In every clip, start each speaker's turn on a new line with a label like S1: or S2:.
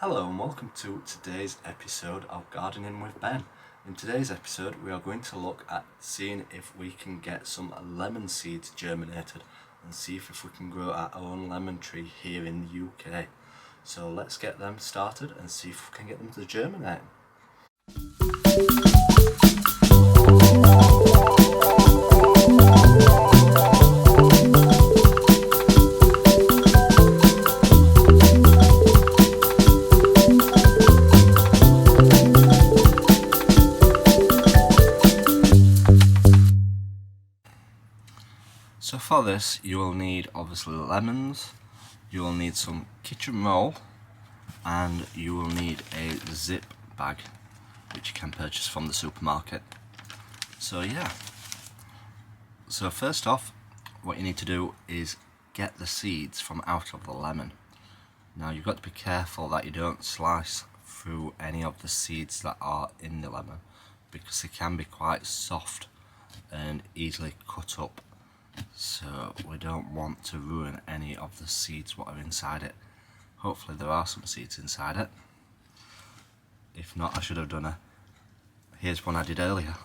S1: Hello and welcome to today's episode of Gardening with Ben. In today's episode we are going to look at seeing if we can get some lemon seeds germinated and see if we can grow our own lemon tree here in the UK. So let's get them started and see if we can get them to germinate. So for this you will need obviously lemons, you will need some kitchen roll, and you will need a zip bag which you can purchase from the supermarket. So first off, what you need to do is get the seeds from out of the lemon. Now you've got to be careful that you don't slice through any of the seeds that are in the lemon, because they can be quite soft and easily cut up. So we don't want to ruin any of the seeds what are inside it. Hopefully there are some seeds inside it. If not, I should have done here's one I did earlier.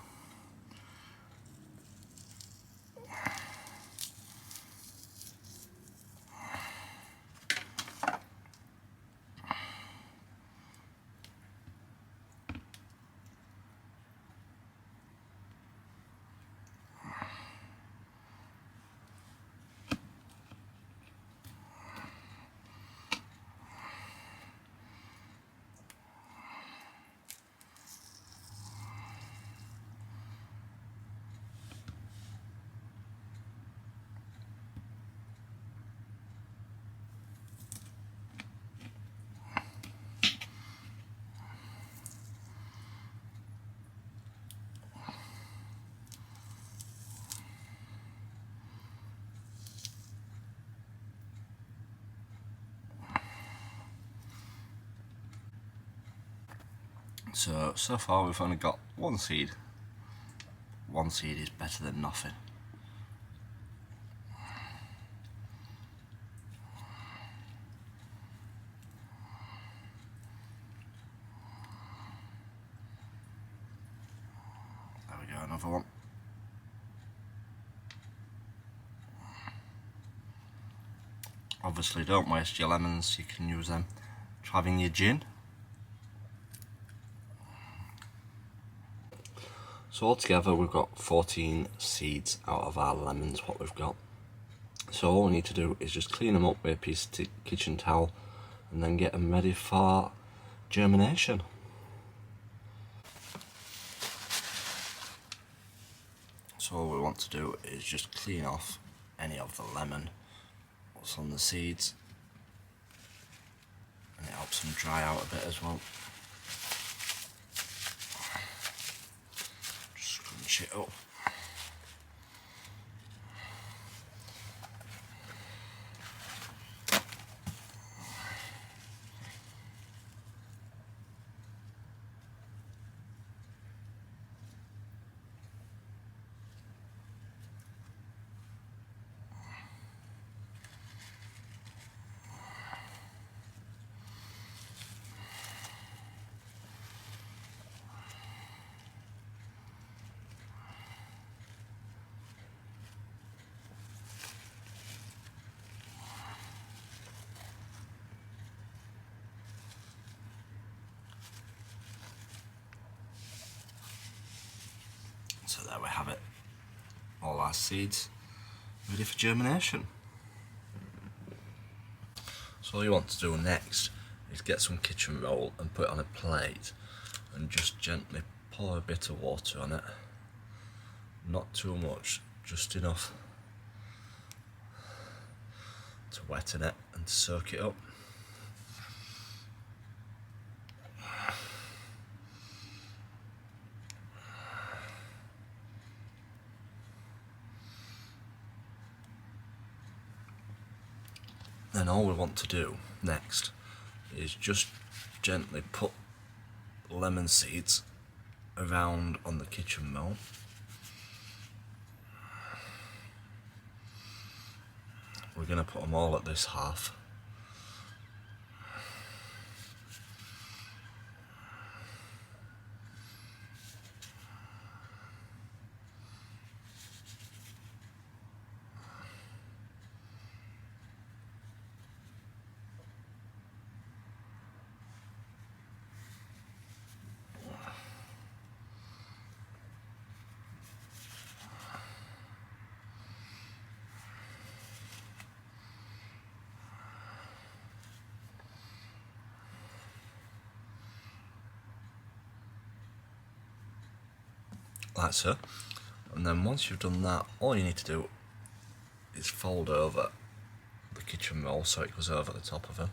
S1: So far we've only got one seed. One seed is better than nothing. There we go, another one. Obviously don't waste your lemons, you can use them for having your gin. So altogether we've got 14 seeds out of our lemons what we've got. So all we need to do is just clean them up with a piece of kitchen towel and then get them ready for germination. So all we want to do is just clean off any of the lemon what's on the seeds, and it helps them dry out a bit as well. Just scrunch it up. So there we have it, all our seeds ready for germination. So all you want to do next is get some kitchen roll and put it on a plate and just gently pour a bit of water on it. Not too much, just enough to wetten it and to soak it up. Then all we want to do next is just gently put lemon seeds around on the kitchen roll. We're going to put them all at this half. like so. And then once you've done that, all you need to do is fold over the kitchen roll so it goes over the top of them.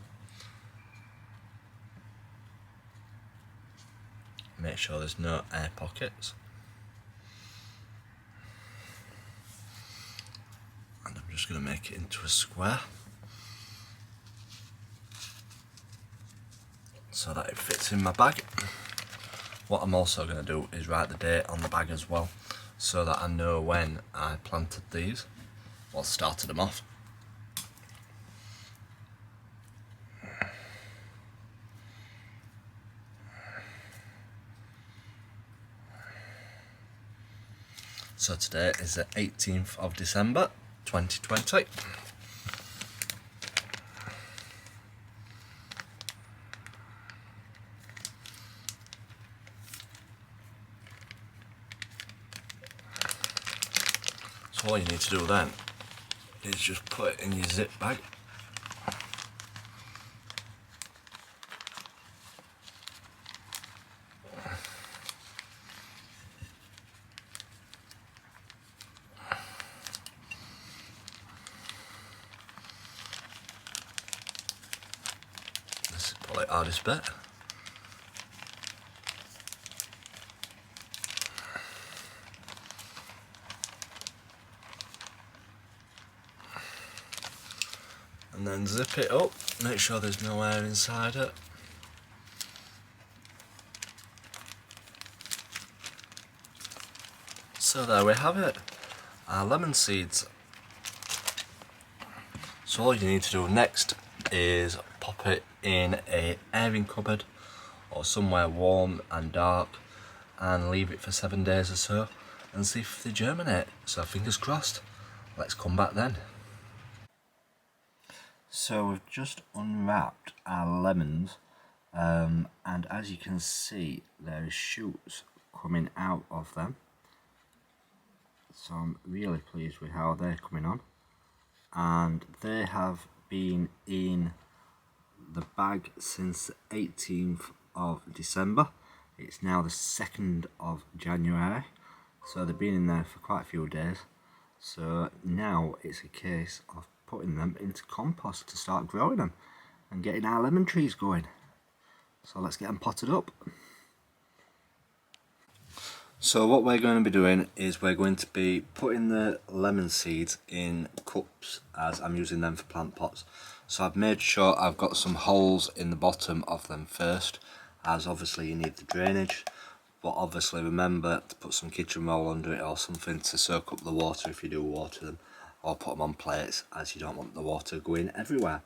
S1: Make sure there's no air pockets. And I'm just going to make it into a square so that it fits in my bag. What I'm also going to do is write the date on the bag as well, so that I know when I planted these, or started them off. So today is the 18th of December 2020. So all you need to do then is just put it in your zip bag. This is probably the hardest bit. And then zip it up, make sure there's no air inside it. So there we have it, our lemon seeds. So all you need to do next is pop it in a airing cupboard or somewhere warm and dark and leave it for 7 days or so and see if they germinate. So fingers crossed, let's come back then. So we've just unwrapped our lemons, and as you can see there is shoots coming out of them, so I'm really pleased with how they're coming on, and they have been in the bag since the 18th of December. It's now the 2nd of January, so they've been in there for quite a few days. So now it's a case of putting them into compost to start growing them and getting our lemon trees going. So let's get them potted up. So what we're going to be doing is we're going to be putting the lemon seeds in cups, as I'm using them for plant pots. So I've made sure I've got some holes in the bottom of them first, as obviously you need the drainage, but obviously remember to put some kitchen roll under it or something to soak up the water if you do water them, or put them on plates, as you don't want the water going everywhere.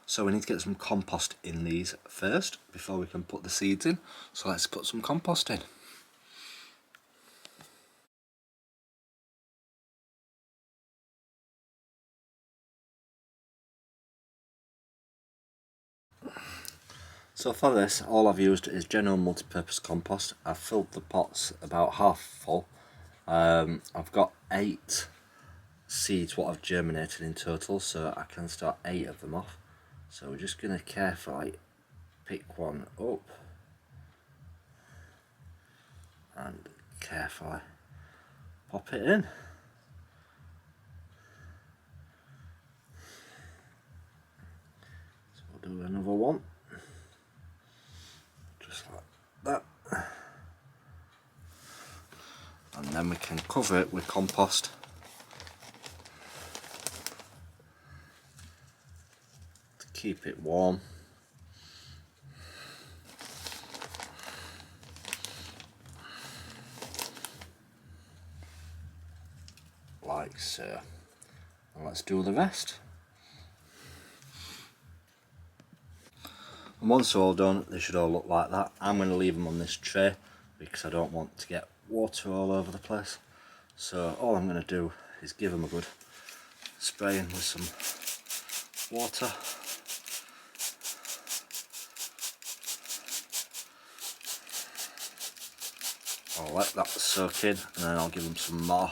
S1: So we need to get some compost in these first before we can put the seeds in. So let's put some compost in. So for this, all I've used is general multi-purpose compost. I've filled the pots about half full. I've got 8 seeds what I've germinated in total, so I can start 8 of them off. So we're just going to carefully pick one up and carefully pop it in. So we'll do another one. Just like that, and then we can cover it with compost to keep it warm. Like so. And let's do the rest. And once they're all done, they should all look like that. I'm going to leave them on this tray because I don't want to get water all over the place. So all I'm going to do is give them a good spraying with some water. I'll let that soak in and then I'll give them some more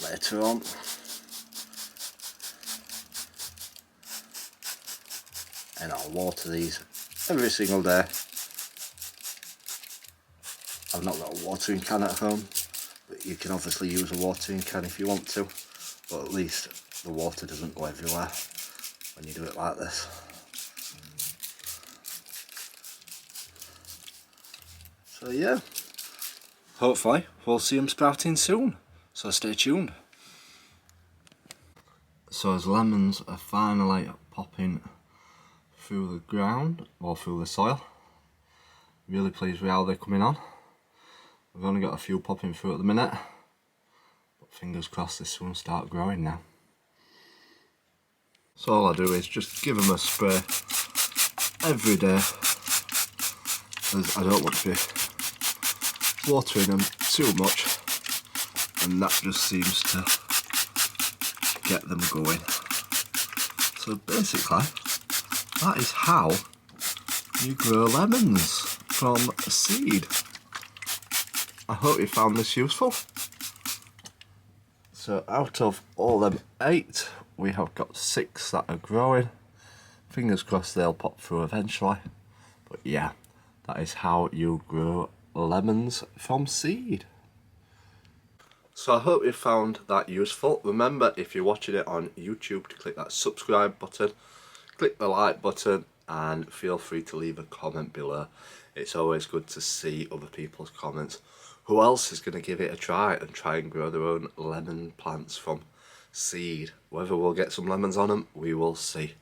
S1: later on. And I'll water these every single day. I've not got a watering can at home, But you can obviously use a watering can if you want to, but at least the water doesn't go everywhere when you do it like this. So yeah, hopefully we'll see them sprouting soon, so stay tuned. So as lemons are finally popping through the ground, or through the soil, really pleased with how they're coming on. We've only got a few popping through at the minute, but fingers crossed this will start growing now. So all I do is just give them a spray every day, as I don't want to be watering them too much, and that just seems to get them going. So basically, that is how you grow lemons from a seed. I hope you found this useful. So out of all them 8, we have got 6 that are growing. Fingers crossed they'll pop through eventually. But yeah, that is how you grow lemons from seed. So I hope you found that useful. Remember, if you're watching it on YouTube, to click that subscribe button, click the like button, and feel free to leave a comment below. It's always good to see other people's comments. Who else is going to give it a try and try and grow their own lemon plants from seed? Whether we'll get some lemons on them, we will see.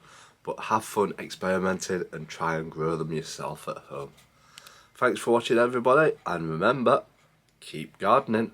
S1: But have fun experimenting and try and grow them yourself at home. Thanks for watching everybody, and remember, keep gardening.